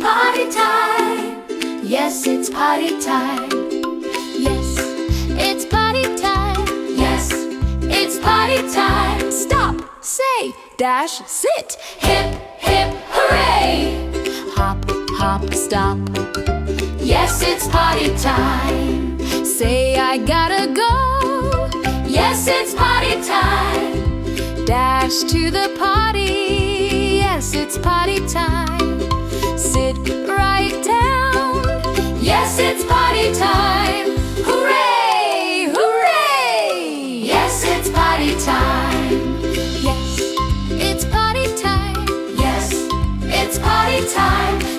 potty time. Yes, it's potty time. Yes, it's potty time. Yes, it's potty time. Stop, say, dash, sit. Hip, hip, hooray! Hop, hop, stop. Yes, it's potty time. Say, I gotta go. Yes, it's potty time. Dash to the potty. Yes, it's potty time. Sit right down. Yes, it's potty time. Hooray! Hooray! Yes, it's potty time. Yes, it's potty time. Yes, it's potty time.